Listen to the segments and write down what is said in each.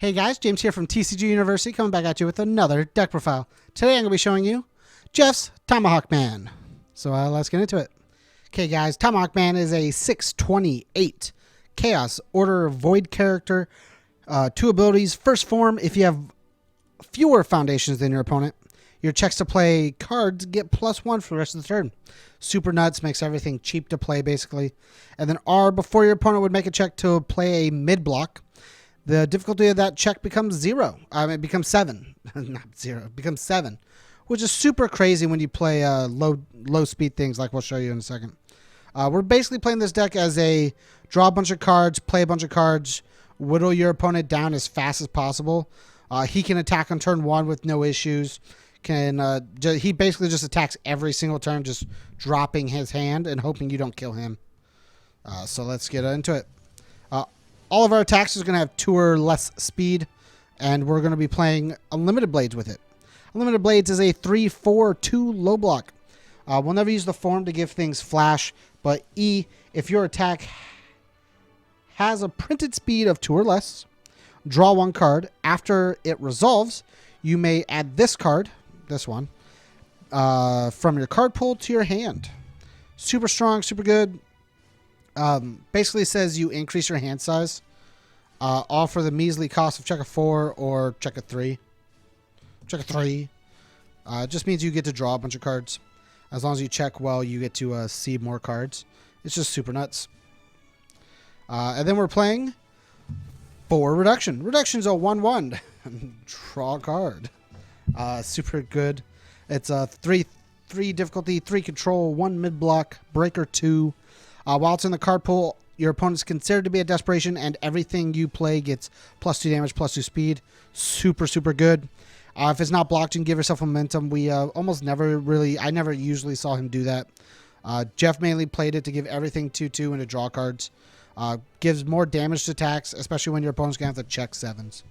Hey guys, James here from TCG University coming back at you with another deck profile. Today I'm going to be showing you Jeff's Tomahawk Man. So let's get into it. Okay guys, Tomahawk Man is a 6/28 Chaos Order Void character. 2 abilities. First form, if you have fewer foundations than your opponent, your checks to play cards get +1 for the rest of the turn. Super nuts, makes everything cheap to play basically. And then R, before your opponent would make a check to play a mid-block, the difficulty of that check becomes 0. It becomes 7. Not 0. It becomes 7. Which is super crazy when you play low speed things like we'll show you in a second. We're basically playing this deck as a draw a bunch of cards, play a bunch of cards, whittle your opponent down as fast as possible. He can attack on turn 1 with no issues. He basically just attacks every single turn, just dropping his hand and hoping you don't kill him. So let's get into it. All of our attacks is going to have 2 or less speed, and we're going to be playing Unlimited Blades with it. Unlimited Blades is a 3/4/2 low block. We'll never use the form to give things flash, but E, if your attack has a printed speed of 2 or less, draw 1 card. After it resolves, you may add this card, this one, from your card pool to your hand. Super strong, super good. Basically says you increase your hand size, all for the measly cost of check a 4 or check a 3. Check a 3. It just means you get to draw a bunch of cards. As long as you check well, you get to see more cards. It's just super nuts. And then we're playing for Reduction. Reduction's a 1/1. Draw a card. Super good. It's a 3 difficulty, 3 control, 1 mid block, breaker 2. While it's in the card pool, your opponent's considered to be a desperation, and everything you play gets +2 damage, +2 speed. Super, super good. If it's not blocked, you can give yourself momentum. I never usually saw him do that. Jeff mainly played it to give everything 2/2 and to draw cards. Gives more damage to attacks, especially when your opponent's going to have to check 7s.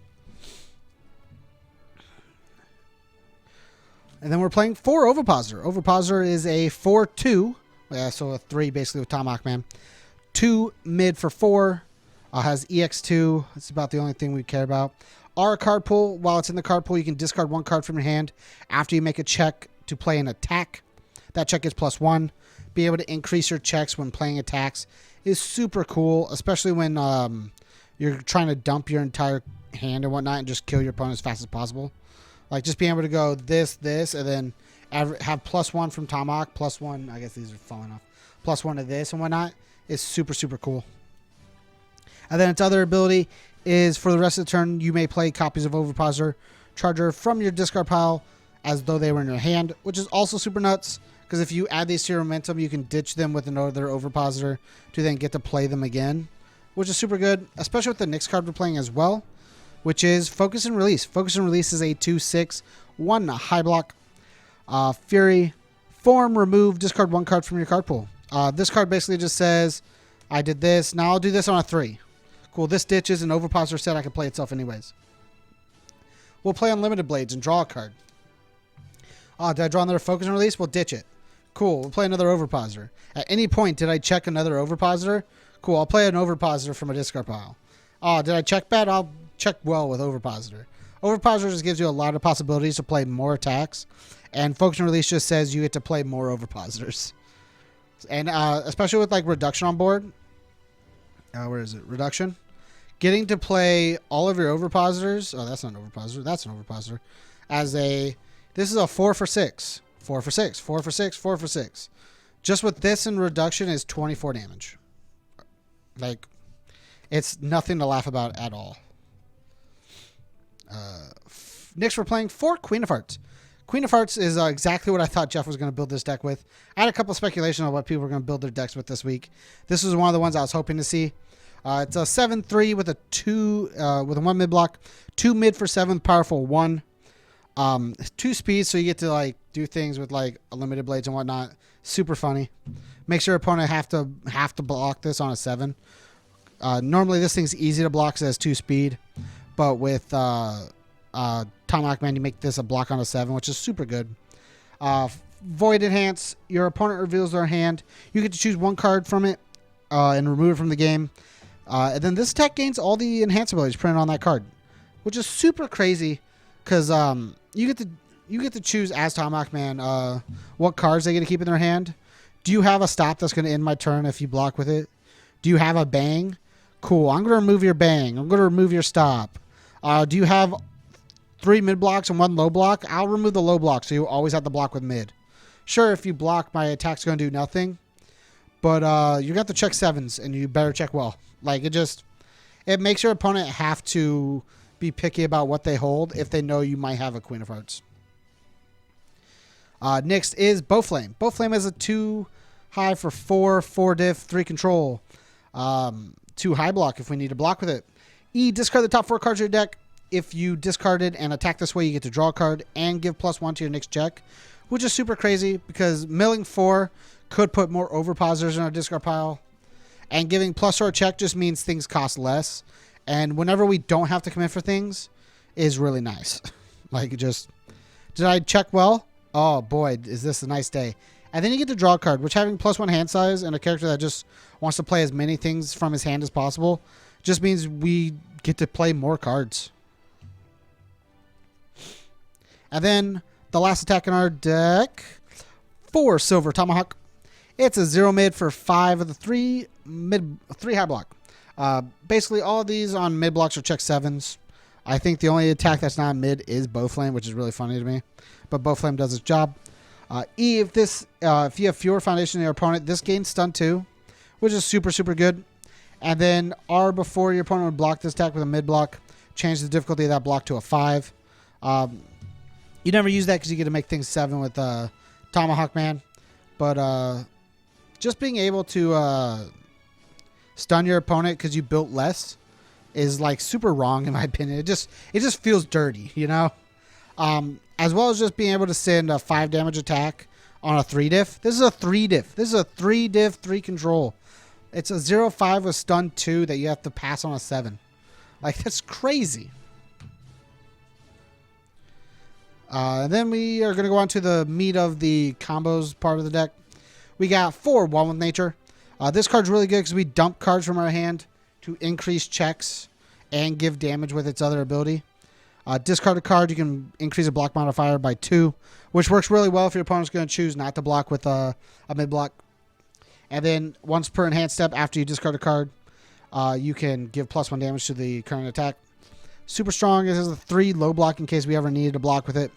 And then we're playing for Ovipositor. Ovipositor is a 4/2. So a 3 basically with Tomahawk Man. 2 mid for 4. Has EX2. That's about the only thing we care about. Our card pool. While it's in the card pool, you can discard 1 card from your hand after you make a check to play an attack. That check is +1. Be able to increase your checks when playing attacks is super cool, especially when you're trying to dump your entire hand and whatnot and just kill your opponent as fast as possible. Like just being able to go this, and then have +1 from Tomahawk, +1, I guess these are falling off, +1 to this and whatnot is super, super cool. And then its other ability is for the rest of the turn, you may play copies of Ovipositor Charger from your discard pile as though they were in your hand, which is also super nuts because if you add these to your momentum, you can ditch them with another Ovipositor to then get to play them again, which is super good, especially with the next card we're playing as well, which is Focus and Release. Focus and Release is a 2/6, 1 high block. Fury, form, remove, discard 1 card from your card pool. This card basically just says, I did this, now I'll do this on a 3. Cool, this ditches an Ovipositor set I can play itself anyways. We'll play Unlimited Blades and draw a card. Did I draw another Focus and Release? We'll ditch it. Cool, we'll play another Ovipositor. At any point, did I check another Ovipositor? Cool, I'll play an Ovipositor from a discard pile. Did I check bad? I'll check well with Ovipositor. Ovipositor just gives you a lot of possibilities to play more attacks. And Focus and Release just says you get to play more Ovipositors. And especially with like Reduction on board. Where is it? Reduction. Getting to play all of your Ovipositors. Oh, that's not an Ovipositor. That's an Ovipositor. This is a 4 for 6. 4 for 6. 4 for 6. 4 for 6. Just with this and Reduction is 24 damage. Like, it's nothing to laugh about at all. Next, we're playing for Queen of Hearts. Queen of Hearts is exactly what I thought Jeff was going to build this deck with. I had a couple of speculation on what people were going to build their decks with this week. This was one of the ones I was hoping to see. It's a 7/3 with a 1 mid block, 2 mid for 7, powerful 1. 2 speeds, so you get to like do things with like Unlimited Blades and whatnot. Super funny. Makes your opponent have to block this on a 7. Normally this thing's easy to block, so it has 2 speed, but with Tomahawk Man, you make this a block on a 7, which is super good. Void Enhance. Your opponent reveals their hand. You get to choose 1 card from it and remove it from the game. And then this attack gains all the enhance abilities printed on that card, which is super crazy because you get to choose as Tomahawk Man what cards they get to keep in their hand. Do you have a stop that's going to end my turn if you block with it? Do you have a bang? Cool. I'm going to remove your bang. I'm going to remove your stop. Do you have 3 mid blocks and 1 low block? I'll remove the low block so you always have to block with mid. Sure, if you block, my attack's going to do nothing. But you got to check 7s and you better check well. Like it makes your opponent have to be picky about what they hold if they know you might have a Queen of Hearts. Next is Bowflame. Bowflame is a 2 high for 4 diff, 3 control. 2 high block if we need to block with it. E, discard the top 4 cards of your deck. If you discard it and attack this way, you get to draw a card and give +1 to your next check, which is super crazy because milling 4 could put more overpositors in our discard pile. And giving plus or a check just means things cost less. And whenever we don't have to commit for things is really nice. Like just, did I check well? Oh boy, is this a nice day. And then you get to draw a card, which having +1 hand size and a character that just wants to play as many things from his hand as possible just means we get to play more cards. And then the last attack in our deck, 4 Silver Tomahawk. It's a 0 mid for 5 of the 3 high block. Basically, all of these on mid blocks are check 7s. I think the only attack that's not mid is Bowflame, which is really funny to me. But Bowflame does its job. E, if you have fewer foundation than your opponent, this gains stun 2, which is super, super good. And then R, before your opponent would block this attack with a mid block, change the difficulty of that block to a 5. You never use that because you get to make things 7 with Tomahawk Man. But just being able to stun your opponent because you built less is like super wrong in my opinion. It just feels dirty, you know? As well as just being able to send a 5 damage attack on a 3 diff. This is a 3 diff. This is a 3 diff, 3 control. It's a 0-5 with stun 2 that you have to pass on a 7. Like, that's crazy. Then we are going to go on to the meat of the combos part of the deck. We got 4 One with Nature. This card's really good because we dump cards from our hand to increase checks and give damage with its other ability. Discard a card, you can increase a block modifier by 2, which works really well if your opponent's going to choose not to block with a mid block. And then once per enhanced step after you discard a card, you can give +1 damage to the current attack. Super strong. This is a 3 low block in case we ever needed to block with it.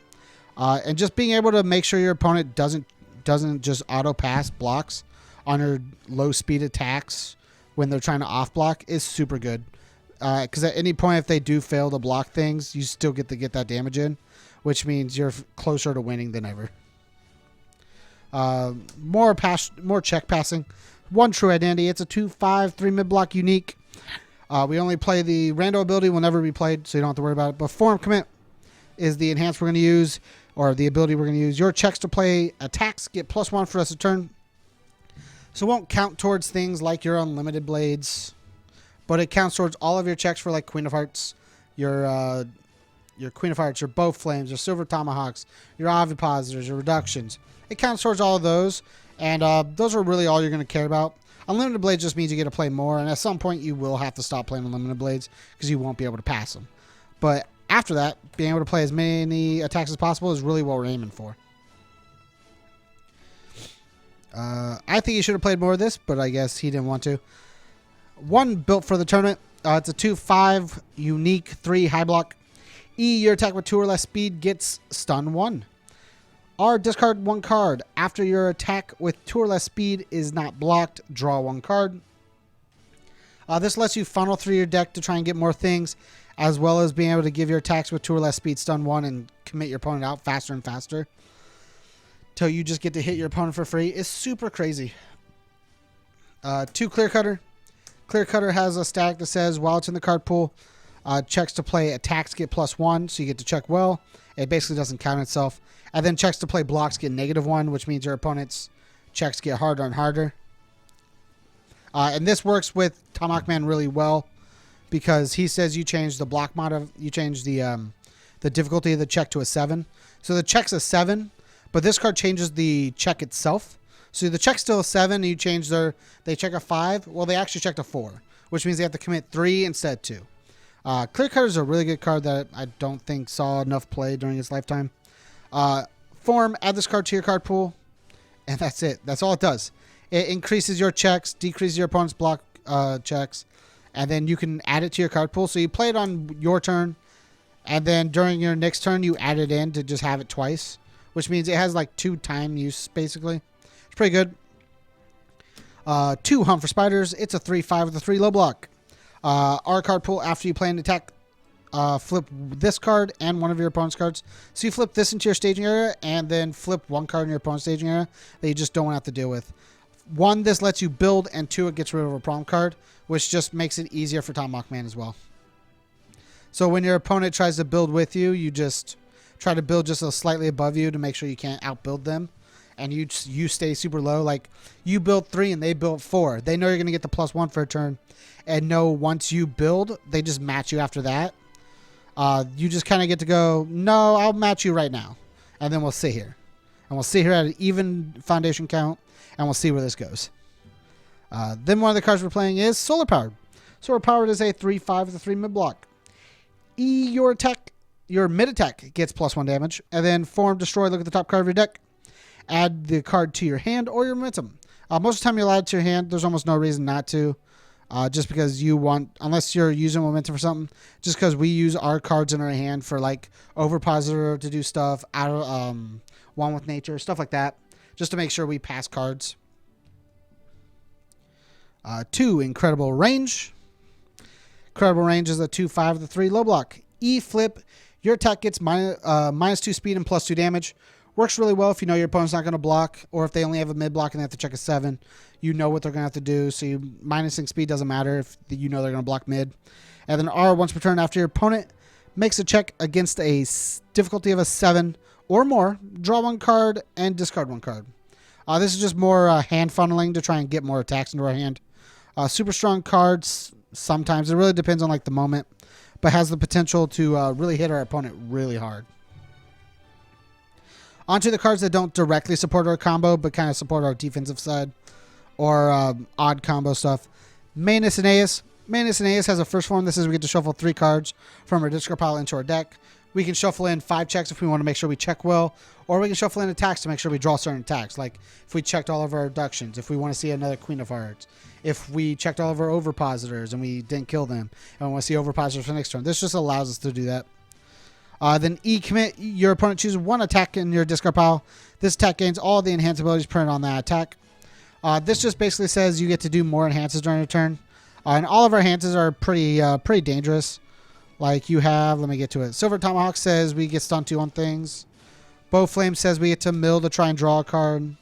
And just being able to make sure your opponent doesn't just auto pass blocks on your low speed attacks when they're trying to off block is super good. Because at any point if they do fail to block things, you still get to get that damage in, which means you're closer to winning than ever. More check passing. 1 True Identity. It's a 2/5 3 mid block unique. We only play the rando ability will never be played, so you don't have to worry about it. But Form Commit is the enhance we're going to use, or the ability we're going to use. Your checks to play attacks get +1 for us a turn. So it won't count towards things like your unlimited blades, but it counts towards all of your checks for like Queen of Hearts, your Queen of Hearts, your Bow Flames, your Silver Tomahawks, your Ovipositors, your reductions. It counts towards all of those, and those are really all you're going to care about. Unlimited Blades just means you get to play more, and at some point you will have to stop playing Unlimited Blades because you won't be able to pass them. But after that, being able to play as many attacks as possible is really what we're aiming for. I think he should have played more of this, but I guess he didn't want to. 1 built for the tournament. It's a 2/5 unique 3 high block. E, your attack with 2 or less speed gets stun 1. R, discard 1 card. After your attack with 2 or less speed is not blocked, draw 1 card. This lets you funnel through your deck to try and get more things, as well as being able to give your attacks with 2 or less speed stun 1 and commit your opponent out faster and faster till you just get to hit your opponent for free. It's super crazy. 2 Clear Cutter. Clear Cutter has a stack that says while it's in the card pool, checks to play attacks get +1, so you get to check well. It basically doesn't count itself. And then checks to play blocks get -1, which means your opponent's checks get harder and harder. And this works with Tomahawk Man really well because he says you change the block mod, you change the difficulty of the check to a 7. So the check's a 7, but this card changes the check itself. So the check's still a 7, and you change they check a 5. Well, they actually checked a 4, which means they have to commit 3 instead of 2. Clear Cutter is a really good card that I don't think saw enough play during its lifetime. Form, add this card to your card pool, and that's it. That's all it does. It increases your checks, decreases your opponent's block checks, and then you can add it to your card pool. So you play it on your turn, and then during your next turn, you add it in to just have it twice, which means it has like 2 time use, basically. It's pretty good. 2 Hunt for Spiders. It's a 3/5 with a 3 low block. Our card pool, after you play an attack, flip this card and one of your opponent's cards. So you flip this into your staging area and then flip one card in your opponent's staging area that you just don't have to deal with. 1, this lets you build, and 2, it gets rid of a problem card, which just makes it easier for Tomahawk Man as well. So when your opponent tries to build with you, you just try to build just a slightly above you to make sure you can't outbuild them. And you stay super low. Like, you build 3 and they build 4. They know you're going to get the +1 for a turn. And know once you build, they just match you after that. You just kind of get to go, no, I'll match you right now. And then we'll sit here. And we'll sit here at an even foundation count. And we'll see where this goes. Then one of the cards we're playing is Solar Powered. Solar Powered is a 3/5 with a 3 mid block. Your mid attack gets +1 damage. And then Form, Destroy, look at the top card of your deck. Add the card to your hand or your momentum. Most of the time you'll add it to your hand. There's almost no reason not to. Just because you want, unless you're using momentum for something, just because we use our cards in our hand for like Overpositor to do stuff, One with Nature, stuff like that, just to make sure we pass cards. 2, Incredible Range. Incredible Range is a 2/5 with a 3 low block. Flip, your attack gets -2 speed and +2 damage. Works really well if you know your opponent's not going to block, or if they only have a mid block and they have to check a 7. You know what they're going to have to do, so minusing speed doesn't matter if you know they're going to block mid. And then R, once per turn after your opponent makes a check against a difficulty of a 7 or more, draw 1 card and discard 1 card. This is just more hand funneling to try and get more attacks into our hand. Super strong cards sometimes. It really depends on like the moment, but has the potential to really hit our opponent really hard. Onto the cards that don't directly support our combo, but kind of support our defensive side or odd combo stuff. Manus Aeneas. Manus Aeneas has a first form. This is we get to shuffle 3 cards from our discard pile into our deck. We can shuffle in 5 checks if we want to make sure we check well, or we can shuffle in attacks to make sure we draw certain attacks. Like if we checked all of our reductions, if we want to see another Queen of Hearts, if we checked all of our Overpositors and we didn't kill them, and we want to see Overpositors for the next turn. This just allows us to do that. Then commit, your opponent chooses 1 attack in your discard pile. This attack gains all the enhance abilities printed on that attack. This just basically says you get to do more enhances during your turn. And all of our enhances are pretty dangerous. Like you have, let me get to it. Silver Tomahawk says we get stun 2 on things. Bow Flame says we get to mill to try and draw a card.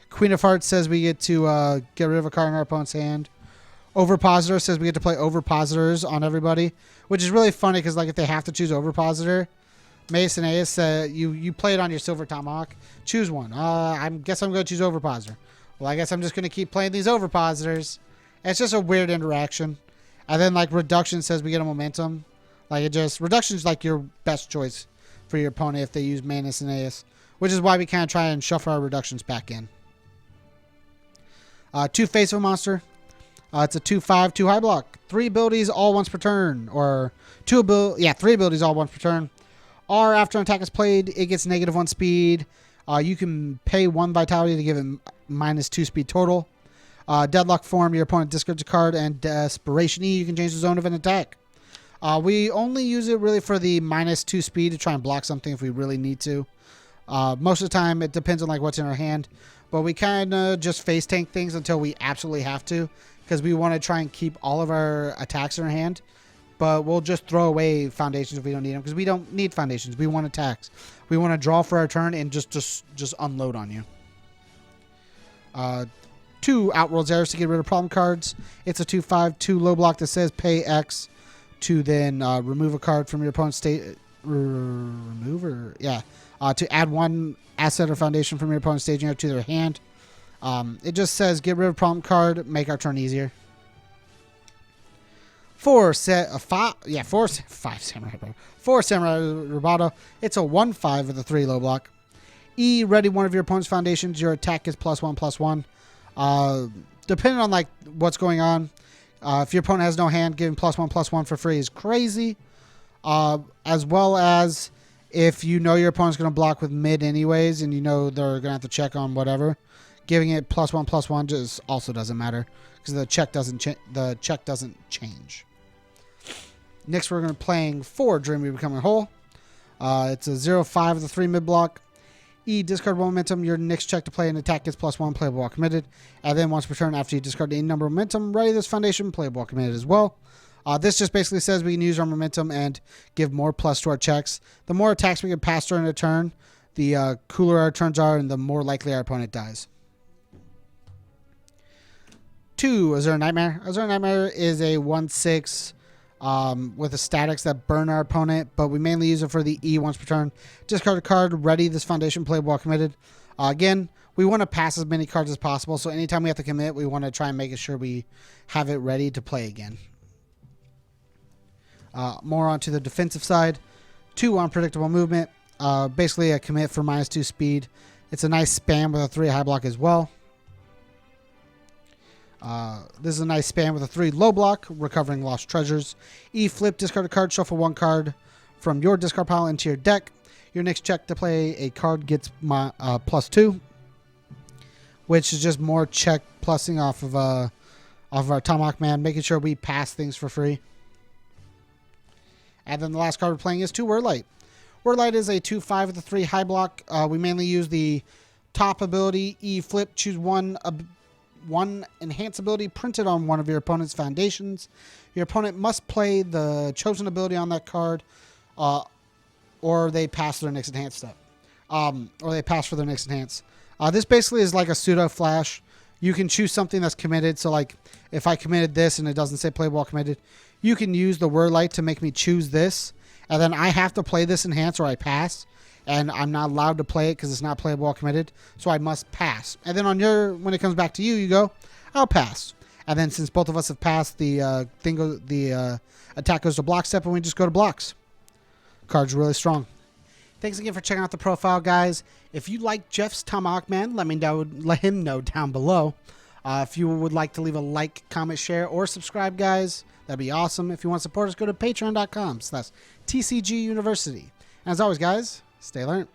Queen of Hearts says we get to get rid of a card in our opponent's hand. Overpositor says we get to play Overpositors on everybody, which is really funny because like if they have to choose Overpositor, Mason Ace, you play it on your Silver Tomahawk. Choose one. I guess I'm going to choose Overpositor. Well, I guess I'm just going to keep playing these Overpositors. It's just a weird interaction. And then like Reduction says we get a momentum. Like Reduction is like your best choice for your opponent if they use Manus Aeneas, which is why we kind of try and shuffle our reductions back in. 2 Face of a Monster. It's a 2/5, 2 high block. 3 abilities all once per turn. Or 3 abilities all once per turn. R, after an attack is played, it gets -1 speed. You can pay 1 vitality to give it -2 speed total. Deadlock form, your opponent discards a card, and Desperation E, you can change the zone of an attack. We only use it really for the -2 speed to try and block something if we really need to. Most of the time, it depends on like what's in our hand. But we kind of just face tank things until we absolutely have to, because we want to try and keep all of our attacks in our hand. But we'll just throw away foundations if we don't need them, because we don't need foundations. We want attacks. We want to draw for our turn and just unload on you. 2 Outworld's Errors to get rid of problem cards. It's a 2/5, 2 low block that says pay X to then remove a card from your opponent's state. To add 1 asset or foundation from your opponent's staging area to their hand. It just says get rid of problem card, make our turn easier. 4 Samurai Roboto. It's a 1/5 with a 3 low block. E, ready one of your opponent's foundations. Your attack is +1/+1. Depending on like what's going on, If your opponent has no hand, giving +1/+1 for free is crazy. As well as if you know your opponent's going to block with mid anyways, and you know they're going to have to check on whatever, giving it +1/+1 just also doesn't matter because the check doesn't change. Next, we're going to be playing 4 Dream of Becoming Whole. It's a 0/5 of the 3 mid block. E, discard 1 momentum. Your next check to play an attack gets +1, playable while committed. And then once per turn, after you discard any number of momentum, ready this foundation, playable while committed as well. This just basically says we can use our momentum and give more plus to our checks. The more attacks we can pass during a turn, the cooler our turns are and the more likely our opponent dies. 2, Azure Nightmare. Azure Nightmare is a 1/6 with a statics that burn our opponent, but we mainly use it for the E once per turn. Discard a card, ready this foundation, playable while committed. Again, we want to pass as many cards as possible, so anytime we have to commit, we want to try and make sure we have it ready to play again. More onto the defensive side. 2, Unpredictable Movement. Basically a commit for -2 speed. It's a nice spam with a 3 high block as well. This is a nice spam with a 3 low block, recovering lost treasures. E, flip, discard a card, shuffle 1 card from your discard pile into your deck. Your next check to play a card gets +2, which is just more check plussing off of our Tomahawk Man, making sure we pass things for free. And then the last card we're playing is 2 Word Light. Word Light is a 2/5 with a 3 high block. We mainly use the top ability, E, flip, choose one enhance ability printed on one of your opponent's foundations. Your opponent must play the chosen ability on that card, or they pass their next enhance step. Or they pass for their next enhance. This basically is like a pseudo flash. You can choose something that's committed. So like if I committed this and it doesn't say play while committed, you can use the Word Light to make me choose this. And then I have to play this enhance or I pass. And I'm not allowed to play it because it's not playable while committed. So I must pass. And then when it comes back to you, you go, I'll pass. And then since both of us have passed, the attack goes to block step and we just go to blocks. Card's really strong. Thanks again for checking out the profile, guys. If you like Jeff's Tomahawk Man, let him know down below. If you would like to leave a like, comment, share, or subscribe, guys, that'd be awesome. If you want to support us, go to patreon.com/TCG University. And as always, guys, stay learned.